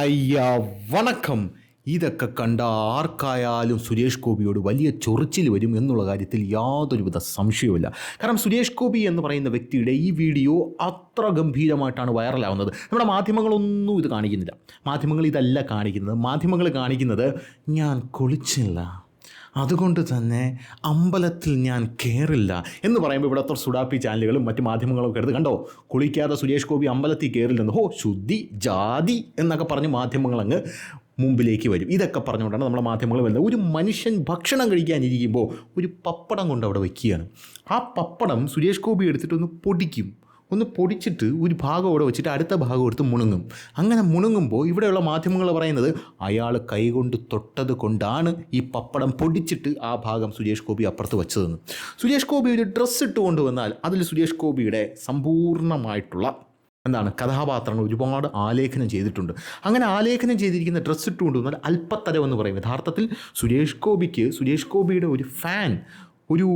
അയ്യാ വണക്കം. ഇതൊക്കെ കണ്ട ആർക്കായാലും സുരേഷ് ഗോപിയോട് വലിയ ചൊറിച്ചിൽ വരും എന്നുള്ള കാര്യത്തിൽ യാതൊരുവിധ സംശയവുമില്ല. കാരണം സുരേഷ് ഗോപി എന്ന് പറയുന്ന വ്യക്തിയുടെ ഈ വീഡിയോ അത്ര ഗംഭീരമായിട്ടാണ് വൈറലാവുന്നത്. നമ്മുടെ മാധ്യമങ്ങളൊന്നും ഇത് കാണിക്കുന്നില്ല. മാധ്യമങ്ങൾ ഇതല്ല കാണിക്കുന്നത്. മാധ്യമങ്ങൾ കാണിക്കുന്നത് ഞാൻ കുളിച്ചില്ല, അതുകൊണ്ട് തന്നെ അമ്പലത്തിൽ ഞാൻ കയറില്ല എന്ന് പറയുമ്പോൾ ഇവിടുത്തെ സുഡാപ്പി ചാനലുകളും മറ്റ് മാധ്യമങ്ങളൊക്കെ എടുത്ത് കണ്ടോ, കുളിക്കാതെ സുരേഷ് ഗോപി അമ്പലത്തിൽ കയറില്ലെന്ന്, ഹോ ശുദ്ധി ജാതി എന്നൊക്കെ പറഞ്ഞ് മാധ്യമങ്ങളങ്ങ് മുമ്പിലേക്ക് വരും. ഇതൊക്കെ പറഞ്ഞുകൊണ്ടാണ് നമ്മളെ മാധ്യമങ്ങൾ വരുന്നത്. ഒരു മനുഷ്യൻ ഭക്ഷണം കഴിക്കാനിരിക്കുമ്പോൾ ഒരു പപ്പടം കൊണ്ട് അവിടെ വയ്ക്കുകയാണ്. ആ പപ്പടം സുരേഷ് ഗോപി എടുത്തിട്ടൊന്ന് പൊടിക്കും. ഒന്ന് പൊടിച്ചിട്ട് ഒരു ഭാഗം അവിടെ വെച്ചിട്ട് അടുത്ത ഭാഗം എടുത്ത് മുണുങ്ങും. അങ്ങനെ മുണുങ്ങുമ്പോൾ ഇവിടെയുള്ള മാധ്യമങ്ങൾ പറയുന്നത് അയാൾ കൈകൊണ്ട് തൊട്ടത് കൊണ്ടാണ് ഈ പപ്പടം പൊടിച്ചിട്ട് ആ ഭാഗം സുരേഷ് ഗോപി അപ്പുറത്ത് വെച്ചതെന്ന്. സുരേഷ് ഗോപി ഒരു ഡ്രസ്സ് ഇട്ട് കൊണ്ടുവന്നാൽ അതിൽ സുരേഷ് ഗോപിയുടെ സമ്പൂർണ്ണമായിട്ടുള്ള കഥാപാത്രങ്ങൾ ഒരുപാട് ആലേഖനം ചെയ്തിട്ടുണ്ട്. അങ്ങനെ ആലേഖനം ചെയ്തിരിക്കുന്ന ഡ്രസ്സ് ഇട്ട് കൊണ്ടുവന്നാൽ അല്പത്തരം എന്ന് പറയും. യഥാർത്ഥത്തിൽ സുരേഷ് ഗോപിയുടെ ഒരു ഫാൻ ഒരു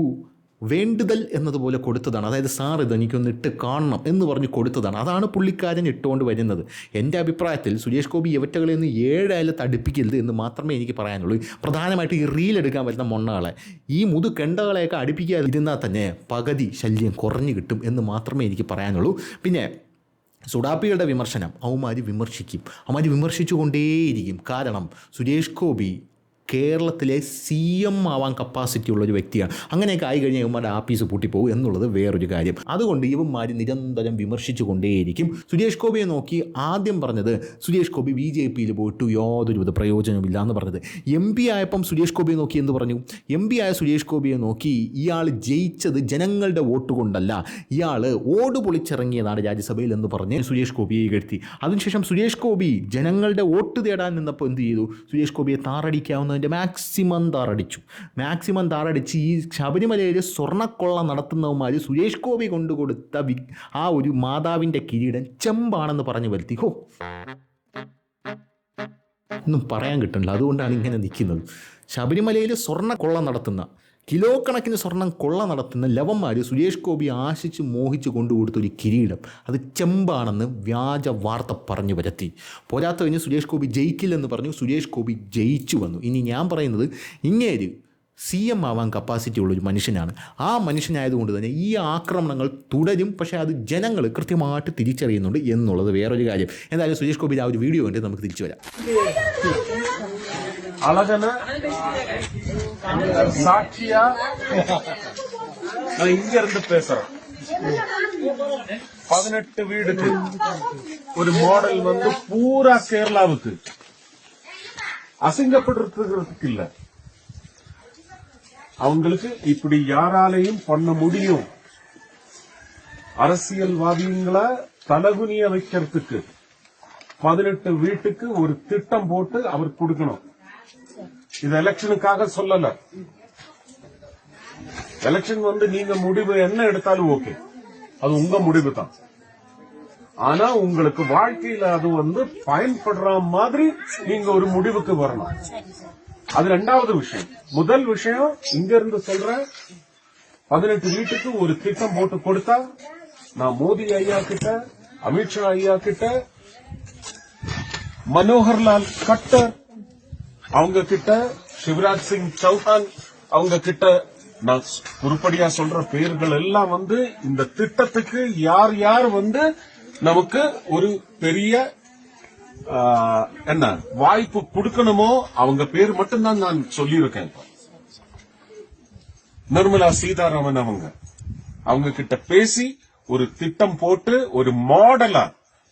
വേണ്ടുതൽ എന്നതുപോലെ കൊടുത്തതാണ്. അതായത് സാർ ഇത് എനിക്കൊന്ന് ഇട്ട് കാണണം എന്ന് പറഞ്ഞ് കൊടുത്തതാണ്. അതാണ് പുള്ളിക്കാരൻ ഇട്ടുകൊണ്ട് വരുന്നത്. എൻ്റെ അഭിപ്രായത്തിൽ സുരേഷ് ഗോപി യവറ്റകളെ ഒന്ന് 7 അയലത്ത് അടുപ്പിക്കരുത് എന്ന് മാത്രമേ എനിക്ക് പറയാനുള്ളൂ. പ്രധാനമായിട്ട് ഈ റീൽ എടുക്കാൻ വരുന്ന മൊണ്ണകളെ, ഈ മുതുകെണ്ടകളെയൊക്കെ അടുപ്പിക്കാതിരുന്നാൽ തന്നെ പകുതി ശല്യം കുറഞ്ഞു കിട്ടും എന്ന് മാത്രമേ എനിക്ക് പറയാനുള്ളൂ. പിന്നെ സുഡാപ്പികളുടെ വിമർശനം അവന്മാർ വിമർശിച്ചു കൊണ്ടേയിരിക്കും. കാരണം സുരേഷ് ഗോപി കേരളത്തിലെ CM ആവാൻ കപ്പാസിറ്റി ഉള്ളൊരു വ്യക്തിയാണ്. അങ്ങനെയൊക്കെ ആയി കഴിഞ്ഞാൽ ഇവന്മാരുടെ ആപ്പീസ് പൂട്ടിപ്പോകും എന്നുള്ളത് വേറൊരു കാര്യം. അതുകൊണ്ട് ഇവന്മാർ നിരന്തരം വിമർശിച്ചു കൊണ്ടേയിരിക്കും. സുരേഷ് ഗോപിയെ നോക്കി ആദ്യം പറഞ്ഞത് സുരേഷ് ഗോപി BJPയിൽ പോയിട്ട് യാതൊരുവിധ പ്രയോജനമില്ല എന്ന് പറഞ്ഞത്. MP ആയപ്പം സുരേഷ് ഗോപിയെ നോക്കി എന്ത് പറഞ്ഞു? MP ആയ സുരേഷ് ഗോപിയെ നോക്കി ഇയാൾ ജയിച്ചത് ജനങ്ങളുടെ വോട്ട് കൊണ്ടല്ല, ഇയാൾ ഓട് പൊളിച്ചിറങ്ങിയതാണ് രാജ്യസഭയിൽ എന്ന് പറഞ്ഞ് സുരേഷ് ഗോപിയെ ഇകഴ്ത്തി. അതിനുശേഷം സുരേഷ് ഗോപി ജനങ്ങളുടെ വോട്ട് തേടാൻ നിന്നപ്പോൾ എന്ത് ചെയ്തു? സുരേഷ് ഗോപിയെ താറടിക്കാവുന്ന മാക്സിമം താറടിച്ച് ഈ ശബരിമലയിൽ സ്വർണ്ണക്കൊള്ള നടത്തുന്നവന്മാർ സുരേഷ് ഗോപി കൊണ്ടുകൊടുത്ത ആ ഒരു മാതാവിൻ്റെ കിരീടം ചെമ്പാണെന്ന് പറഞ്ഞു വരുത്തി. ഒന്നും പറയാൻ കിട്ടണില്ല. അതുകൊണ്ടാണ് ഇങ്ങനെ നിൽക്കുന്നത്. ശബരിമലയിൽ സ്വർണ്ണക്കൊള്ള നടത്തുന്ന, കിലോ കണക്കിന് സ്വർണം കൊള്ള നടത്തുന്ന ലവന്മാർ സുരേഷ് ഗോപി ആശിച്ച് മോഹിച്ച് കൊണ്ടുകൊടുത്തൊരു കിരീടം അത് ചെമ്പാണെന്ന് വ്യാജ വാർത്ത പറഞ്ഞു വരുത്തി. പോരാത്ത കഴിഞ്ഞ് സുരേഷ് ഗോപി ജയിക്കില്ലെന്ന് പറഞ്ഞു. സുരേഷ് ഗോപി ജയിച്ചു വന്നു. ഇനി ഞാൻ പറയുന്നത് ഇങ്ങേര് CM ആവാൻ കപ്പാസിറ്റി ഉള്ളൊരു മനുഷ്യനാണ്. ആ മനുഷ്യനായതുകൊണ്ട് തന്നെ ഈ ആക്രമണങ്ങൾ തുടരും. പക്ഷേ അത് ജനങ്ങൾ കൃത്യമായിട്ട് തിരിച്ചറിയുന്നുണ്ട് എന്നുള്ളത് വേറൊരു കാര്യം. എന്തായാലും സുരേഷ് ഗോപി ആ ഒരു വീഡിയോ കണ്ട് നമുക്ക് തിരിച്ചു വരാം. அழகன சாட்சியா நான் இங்க இருந்து பேசுறேன். 18 வீடுக்கு ஒரு மாடல் வந்து பூரா கேரளாவுக்கு அசிங்கப்படுறதுக்கு இல்ல, அவங்களுக்கு இப்படி யாராலையும் பண்ண முடியும். அரசியல்வாதிகளை தலகுனிய வைக்கிறதுக்கு 18 வீட்டுக்கு ஒரு திட்டம் போட்டு அவர் கொடுக்கணும். இது எலெக்ஷனுக்காக சொல்லல. எலெக்ஷன் வந்து நீங்க முடிவு என்ன எடுத்தாலும் ஓகே, அது உங்க முடிவு தான். ஆனா உங்களுக்கு வாழ்க்கையில அது வந்து பயன்படுற மாதிரி நீங்க ஒரு முடிவுக்கு வரணும். அது 2வது விஷயம். முதல் விஷயம் இங்க இருந்து சொல்றேன், 18 வீட்டுக்கு ஒரு திட்டம் போட்டு கொடுத்தா நான் மோடி ஐயா கிட்ட, அமித்ஷா ஐயா கிட்ட, மனோகர்லால் கட்டர் அவங்க கிட்ட, சிவராஜ் சிங் சௌஹான் அவங்க கிட்ட, நான் உருப்படியா சொல்ற பேர்கள் எல்லாம் வந்து இந்த திட்டத்துக்கு யார் யார் வந்து நமக்கு ஒரு பெரிய என்ன வாய்ப்பு கொடுக்கணுமோ அவங்க பேர் மட்டும்தான் நான் சொல்லியிருக்கேன். நிர்மலா சீதாராமன் அவங்க கிட்ட பேசி ஒரு திட்டம் போட்டு ஒரு மாடலா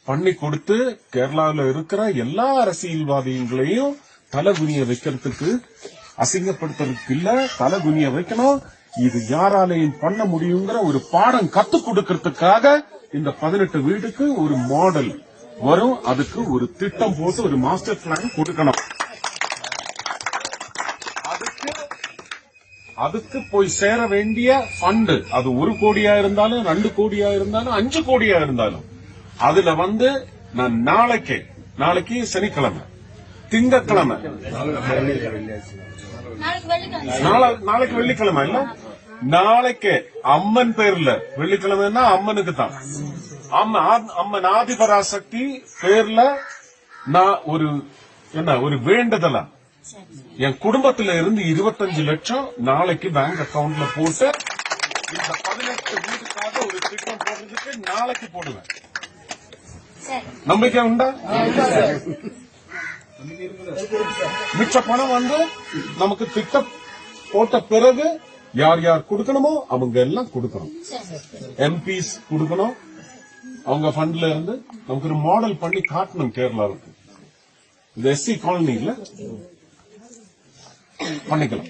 பண்ணி கொடுத்து கேரளாவில் இருக்கிற எல்லா அரசியல்வாதிகளையும் தலகுனிய வைக்கிறதுக்கு, அசிங்கப்படுத்துறதுக்கு இல்ல, தலகுனிய வைக்கணும். இது யாராலையும் பண்ண முடியுங்கிற ஒரு பாடம் கத்துக் கொடுக்கறதுக்காக இந்த 18 வீடுக்கு ஒரு மாடல் வரும். அதுக்கு ஒரு திட்டம் போட்டு ஒரு மாஸ்டர் பிளான் கொடுக்கணும். அதுக்கு போய் சேர வேண்டிய ஃபண்ட், அது 1 கோடியா இருந்தாலும் 2 கோடியா இருந்தாலும் 5 கோடியா இருந்தாலும், அதுல வந்து நான் நாளைக்கு சனிக்கிழமை, திங்கக்கிழமை, நாளைக்கு வெள்ளிக்கிழமை இல்ல, நாளைக்கு அம்மன் பேர்ல, வெள்ளிக்கிழமைன்னா அம்மனுக்கு தான், அம்மன் ஆதிபராசக்தி பேர்ல நான் ஒரு வேண்டுதலா என் குடும்பத்துல இருந்து 25 லட்சம் நாளைக்கு பேங்க் அக்கவுண்ட்ல போட்டு இந்த 18 வீட்டுக்காக ஒரு திட்டம் போடுறதுக்கு நாளைக்கு போடுவேன். நம்பிக்கை உண்டா? மிச்ச பணம் நமக்கு திட்டம் போட்ட பிறகு யார் யார் கொடுக்கணுமோ அவங்க எல்லாம் கொடுக்கணும். எம்பிஸ் கொடுக்கணும். அவங்க ஃபண்ட்ல இருந்து நமக்கு ஒரு மாடல் பண்ணி காட்டணும். கேரளாவுக்கு இந்த எஸ்சி காலனில பண்ணிக்கலாம்.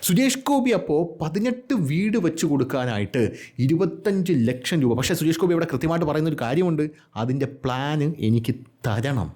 സുരേഷ് ഗോപി അപ്പോൾ 18 വീട് വെച്ച് കൊടുക്കാനായിട്ട് 25 ലക്ഷം രൂപ. പക്ഷേ സുരേഷ് ഗോപി ഇവിടെ കൃത്യമായിട്ട് പറയുന്ന ഒരു കാര്യമുണ്ട്, അതിൻ്റെ പ്ലാന് എനിക്ക് തരണം,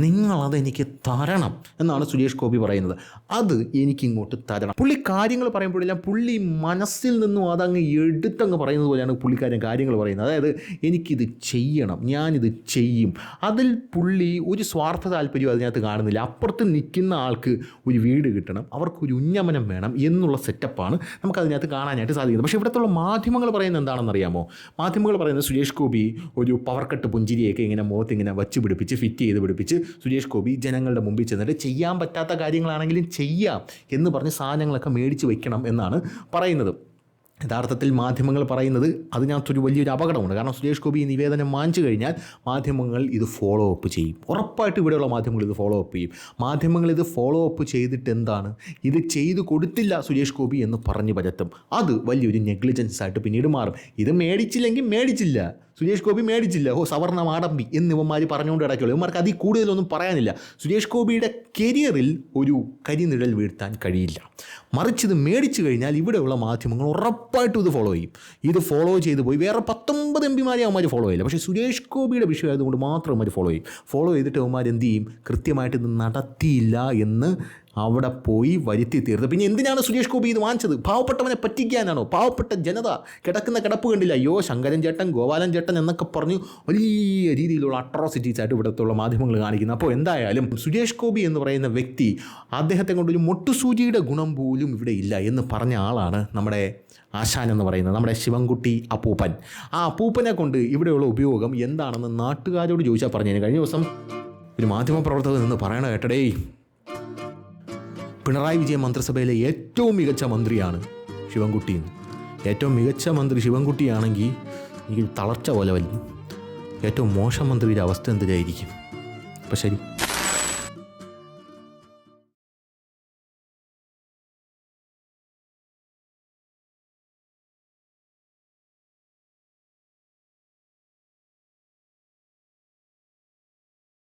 നിങ്ങളതെനിക്ക് തരണം എന്നാണ് സുരേഷ് ഗോപി പറയുന്നത്. അത് എനിക്കിങ്ങോട്ട് തരണം. പുള്ളി കാര്യങ്ങൾ പറയുമ്പോഴെല്ലാം പുള്ളി മനസ്സിൽ നിന്നും അതങ്ങ് എടുത്തങ്ങ് പറയുന്നത് പോലെയാണ് പുള്ളിക്കാരൻ കാര്യങ്ങൾ പറയുന്നത്. അതായത് എനിക്കിത് ചെയ്യണം, ഞാനിത് ചെയ്യും. അതിൽ പുള്ളി ഒരു സ്വാർത്ഥ താല്പര്യം അതിനകത്ത് കാണുന്നില്ല. അപ്പുറത്ത് നിൽക്കുന്ന ആൾക്ക് ഒരു വീട് കിട്ടണം, അവർക്കൊരു ഉന്നമനം വേണം എന്നുള്ള സെറ്റപ്പാണ് നമുക്കതിനകത്ത് കാണാനായിട്ട് സാധിക്കുന്നത്. പക്ഷേ ഇവിടുത്തെ മാധ്യമങ്ങൾ പറയുന്നത് എന്താണെന്നറിയാമോ? മാധ്യമങ്ങൾ പറയുന്നത് സുരേഷ് ഗോപി ഒരു പവർ കട്ട് പുഞ്ചിരിയൊക്കെ ഇങ്ങനെ മുഖത്ത് ഇങ്ങനെ വച്ച് പിടിപ്പിച്ച് ഫിറ്റ് ചെയ്ത് പിടിപ്പിച്ച് സുരേഷ് ഗോപി ജനങ്ങളുടെ മുമ്പിൽ ചെന്നിട്ട് ചെയ്യാൻ പറ്റാത്ത കാര്യങ്ങളാണെങ്കിലും ചെയ്യാം എന്ന് പറഞ്ഞ് സാധനങ്ങളൊക്കെ മേടിച്ച് വയ്ക്കണം എന്നാണ് പറയുന്നത്. യഥാർത്ഥത്തിൽ മാധ്യമങ്ങൾ പറയുന്നത് അതിനകത്തൊരു വലിയൊരു അപകടമുണ്ട്. കാരണം സുരേഷ് ഗോപി ഈ നിവേദനം വാങ്ങിച്ചു കഴിഞ്ഞാൽ മാധ്യമങ്ങൾ ഇത് ഫോളോ അപ്പ് ചെയ്യും. ഉറപ്പായിട്ട് ഇവിടെയുള്ള മാധ്യമങ്ങൾ ഇത് ഫോളോ അപ്പ് ചെയ്യും. മാധ്യമങ്ങൾ ഇത് ഫോളോ അപ്പ് ചെയ്തിട്ട് എന്താണ്, ഇത് ചെയ്തു കൊടുത്തില്ല സുരേഷ് ഗോപി എന്ന് പറഞ്ഞു പരത്തും. അത് വലിയൊരു നെഗ്ലിജൻസ് ആയിട്ട് പിന്നീട് മാറും. ഇത് മേടിച്ചില്ലെങ്കിൽ മേടിച്ചില്ല, സുരേഷ് ഗോപി മേടിച്ചില്ല, സവർണ്ണ മാടമ്പി എന്നിവന്മാർ പറഞ്ഞുകൊണ്ട് കിടക്കുള്ളൂ. ഇവന്മാർക്ക് അതിൽ കൂടുതലൊന്നും പറയാനില്ല. സുരേഷ് ഗോപിയുടെ കരിയറിൽ ഒരു കരിനിഴൽ വീഴ്ത്താൻ കഴിയില്ല. മറിച്ച് ഇത് മേടിച്ചു കഴിഞ്ഞാൽ ഇവിടെയുള്ള മാധ്യമങ്ങൾ ഉറപ്പായിട്ടും ഇത് ഫോളോ ചെയ്യും. ഇത് ഫോളോ ചെയ്ത് പോയി വേറെ 19 എംപിമാരെ അവന്മാർ ഫോളോ ചെയ്യില്ല. പക്ഷേ സുരേഷ് ഗോപിയുടെ വിഷയം ആയതുകൊണ്ട് മാത്രം അവന്മാർ ഫോളോ ചെയ്യും. ഫോളോ ചെയ്തിട്ട് അവന്മാർ എന്ത് ചെയ്യും? കൃത്യമായിട്ട് ഇത് നടത്തിയില്ല എന്ന് അവിടെ പോയി വരുത്തി തീർത്ത്. പിന്നെ എന്തിനാണ് സുരേഷ് ഗോപി ഇത് വാങ്ങിച്ചത്? പാവപ്പെട്ടവനെ പറ്റിക്കാനാണോ? പാവപ്പെട്ട ജനത കിടക്കുന്ന കിടപ്പ് കണ്ടില്ല, അയ്യോ ശങ്കരൻ ചേട്ടൻ, ഗോപാലൻ ചേട്ടൻ എന്നൊക്കെ പറഞ്ഞ് വലിയ രീതിയിലുള്ള അട്രോസിറ്റീസ് ആയിട്ട് ഇവിടുത്തുള്ള മാധ്യമങ്ങൾ കാണിക്കുന്നത്. അപ്പോൾ എന്തായാലും സുരേഷ് ഗോപി എന്ന് പറയുന്ന വ്യക്തി, അദ്ദേഹത്തെ കൊണ്ടൊരു മൊട്ടുസൂചിയുടെ ഗുണം പോലും ഇവിടെ ഇല്ല എന്ന് പറഞ്ഞ ആളാണ് നമ്മുടെ ആശാൻ എന്ന് പറയുന്നത്, നമ്മുടെ ശിവൻകുട്ടി അപ്പൂപ്പൻ. ആ അപ്പൂപ്പനെ കൊണ്ട് ഇവിടെയുള്ള ഉപയോഗം എന്താണെന്ന് നാട്ടുകാരോട് ചോദിച്ചാൽ പറഞ്ഞു. കഴിഞ്ഞ ദിവസം ഒരു മാധ്യമപ്രവർത്തകർ നിന്ന് പറയണ കേട്ടടേ, പിണറായി വിജയൻ മന്ത്രിസഭയിലെ ഏറ്റവും മികച്ച മന്ത്രിയാണ് ശിവൻകുട്ടി. ഏറ്റവും മികച്ച മന്ത്രി ശിവൻകുട്ടിയാണെങ്കിൽ എനിക്ക് തളർച്ച പോലെ വരും. ഏറ്റവും മോശം മന്ത്രിയുടെ അവസ്ഥ എന്തിനായിരിക്കും? അപ്പോൾ ശരി.